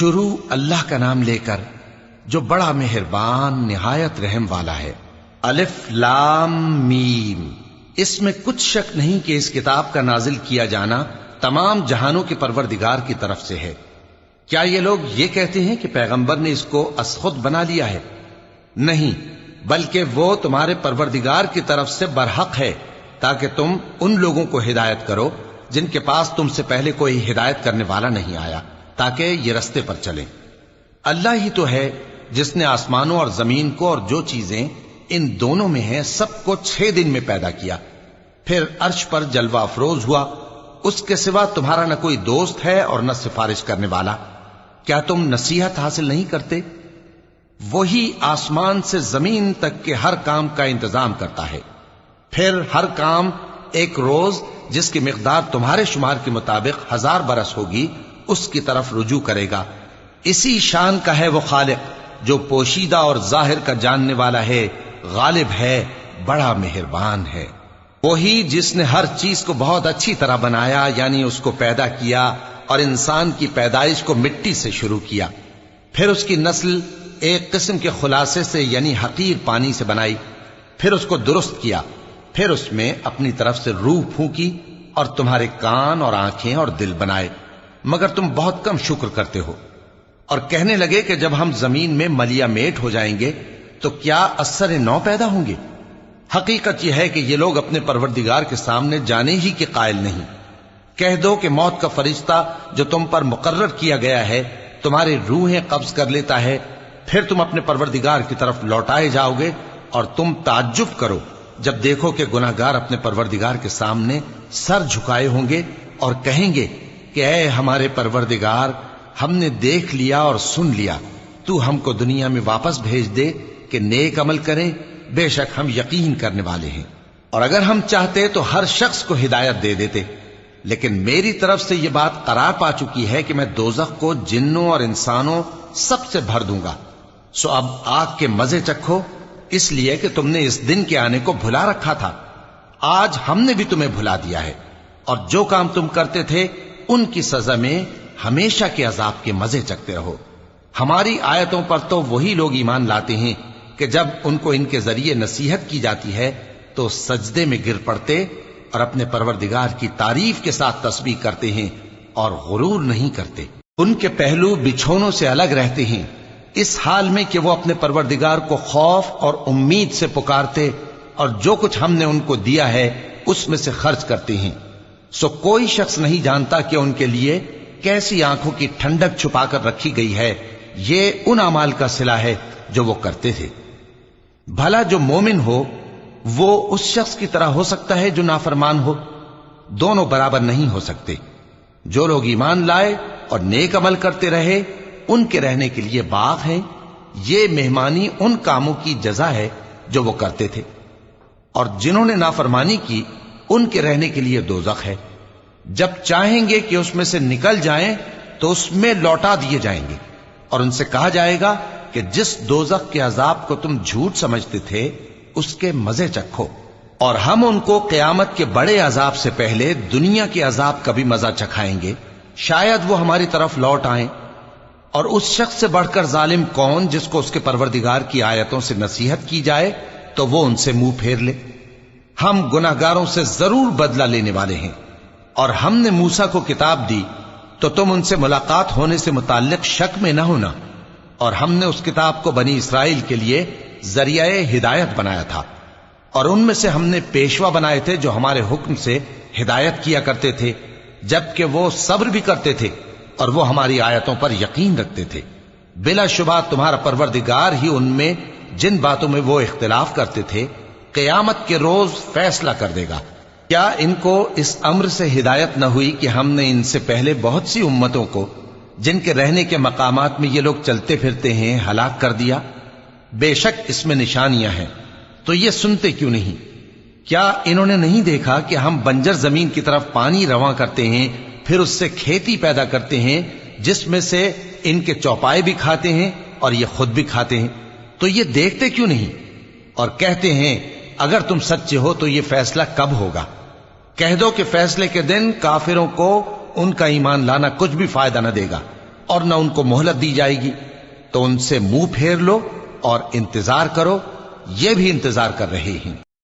شروع اللہ کا نام لے کر جو بڑا مہربان نہایت رحم والا ہے۔ الف لام میم۔ اس میں کچھ شک نہیں کہ اس کتاب کا نازل کیا جانا تمام جہانوں کے پروردگار کی طرف سے ہے۔ کیا یہ لوگ یہ کہتے ہیں کہ پیغمبر نے اس کو از خود بنا لیا ہے؟ نہیں، بلکہ وہ تمہارے پروردگار کی طرف سے برحق ہے، تاکہ تم ان لوگوں کو ہدایت کرو جن کے پاس تم سے پہلے کوئی ہدایت کرنے والا نہیں آیا، تاکہ یہ رستے پر چلیں۔ اللہ ہی تو ہے جس نے آسمانوں اور زمین کو اور جو چیزیں ان دونوں میں ہیں سب کو 6 دن میں پیدا کیا، پھر عرش پر جلوہ افروز ہوا۔ اس کے سوا تمہارا نہ کوئی دوست ہے اور نہ سفارش کرنے والا۔ کیا تم نصیحت حاصل نہیں کرتے؟ وہی آسمان سے زمین تک کے ہر کام کا انتظام کرتا ہے، پھر ہر کام ایک روز جس کی مقدار تمہارے شمار کے مطابق 1000 برس ہوگی اس کی طرف رجوع کرے گا۔ اسی شان کا ہے وہ خالق جو پوشیدہ اور ظاہر کا جاننے والا ہے، غالب ہے، بڑا مہربان ہے۔ وہی جس نے ہر چیز کو بہت اچھی طرح بنایا، یعنی اس کو پیدا کیا اور انسان کی پیدائش کو مٹی سے شروع کیا، پھر اس کی نسل ایک قسم کے خلاصے سے یعنی حقیر پانی سے بنائی، پھر اس کو درست کیا، پھر اس میں اپنی طرف سے روح پھونکی اور تمہارے کان اور آنکھیں اور دل بنائے، مگر تم بہت کم شکر کرتے ہو۔ اور کہنے لگے کہ جب ہم زمین میں ملیا میٹ ہو جائیں گے تو کیا اثر نو پیدا ہوں گے؟ حقیقت یہ ہے کہ یہ لوگ اپنے پروردگار کے سامنے جانے ہی کے قائل نہیں۔ کہہ دو کہ موت کا فرشتہ جو تم پر مقرر کیا گیا ہے تمہاری روحیں قبض کر لیتا ہے، پھر تم اپنے پروردگار کی طرف لوٹائے جاؤ گے، اور تم تعجب کرو جب دیکھو کہ گناہگار اپنے پروردگار کے سامنے سر جھکائے ہوں گے اور کہیں گے کہ اے ہمارے پروردگار، ہم نے دیکھ لیا اور سن لیا، تو ہم کو دنیا میں واپس بھیج دے کہ نیک عمل کریں، بے شک ہم یقین کرنے والے ہیں۔ اور اگر ہم چاہتے تو ہر شخص کو ہدایت دے دیتے، لیکن میری طرف سے یہ بات قرار پا چکی ہے کہ میں دوزخ کو جنوں اور انسانوں سب سے بھر دوں گا، سو اب آگ کے مزے چکھو، اس لیے کہ تم نے اس دن کے آنے کو بھلا رکھا تھا۔ آج ہم نے بھی تمہیں بھلا دیا ہے، اور جو کام تم کرتے تھے ان کی سزا میں ہمیشہ کے عذاب کے مزے چکتے رہو۔ ہماری آیتوں پر تو وہی لوگ ایمان لاتے ہیں کہ جب ان کو ان کے ذریعے نصیحت کی جاتی ہے تو سجدے میں گر پڑتے اور اپنے پروردگار کی تعریف کے ساتھ تسبیح کرتے ہیں اور غرور نہیں کرتے۔ ان کے پہلو بچھونوں سے الگ رہتے ہیں، اس حال میں کہ وہ اپنے پروردگار کو خوف اور امید سے پکارتے اور جو کچھ ہم نے ان کو دیا ہے اس میں سے خرچ کرتے ہیں۔ سو کوئی شخص نہیں جانتا کہ ان کے لیے کیسی آنکھوں کی ٹھنڈک چھپا کر رکھی گئی ہے، یہ ان اعمال کا صلہ ہے جو وہ کرتے تھے۔ بھلا جو مومن ہو وہ اس شخص کی طرح ہو سکتا ہے جو نافرمان ہو؟ دونوں برابر نہیں ہو سکتے۔ جو لوگ ایمان لائے اور نیک عمل کرتے رہے ان کے رہنے کے لیے باغ ہیں، یہ مہمانی ان کاموں کی جزا ہے جو وہ کرتے تھے، اور جنہوں نے نافرمانی کی ان کے رہنے کے لیے دوزخ ہے، جب چاہیں گے کہ اس میں سے نکل جائیں تو اس میں لوٹا دیے جائیں گے، اور ان سے کہا جائے گا کہ جس دوزخ کے عذاب کو تم جھوٹ سمجھتے تھے اس کے مزے چکھو، اور ہم ان کو قیامت کے بڑے عذاب سے پہلے دنیا کے عذاب کا بھی مزہ چکھائیں گے، شاید وہ ہماری طرف لوٹ آئیں۔ اور اس شخص سے بڑھ کر ظالم کون جس کو اس کے پروردگار کی آیتوں سے نصیحت کی جائے تو وہ ان سے منہ پھیر لے۔ ہم گناہگاروں سے ضرور بدلہ لینے والے ہیں، اور ہم نے موسیٰ کو کتاب دی تو تم ان سے ملاقات ہونے سے متعلق شک میں نہ ہونا، اور ہم نے اس کتاب کو بنی اسرائیل کے لیے ذریعہ ہدایت بنایا تھا، اور ان میں سے ہم نے پیشوا بنائے تھے جو ہمارے حکم سے ہدایت کیا کرتے تھے، جبکہ وہ صبر بھی کرتے تھے اور وہ ہماری آیتوں پر یقین رکھتے تھے۔ بلا شبہ تمہارا پروردگار ہی ان میں جن باتوں میں وہ اختلاف کرتے تھے قیامت کے روز فیصلہ کر دے گا۔ کیا ان کو اس امر سے ہدایت نہ ہوئی کہ ہم نے ان سے پہلے بہت سی امتوں کو جن کے رہنے کے مقامات میں یہ لوگ چلتے پھرتے ہیں ہلاک کر دیا؟ بے شک اس میں نشانیاں ہیں، تو یہ سنتے کیوں نہیں؟ کیا انہوں نے نہیں دیکھا کہ ہم بنجر زمین کی طرف پانی رواں کرتے ہیں، پھر اس سے کھیتی پیدا کرتے ہیں جس میں سے ان کے چوپائے بھی کھاتے ہیں اور یہ خود بھی کھاتے ہیں؟ تو یہ دیکھتے کیوں نہیں؟ اور کہتے ہیں اگر تم سچے ہو تو یہ فیصلہ کب ہوگا؟ کہہ دو کہ فیصلے کے دن کافروں کو ان کا ایمان لانا کچھ بھی فائدہ نہ دے گا، اور نہ ان کو مہلت دی جائے گی، تو ان سے منہ پھیر لو اور انتظار کرو، یہ بھی انتظار کر رہے ہیں۔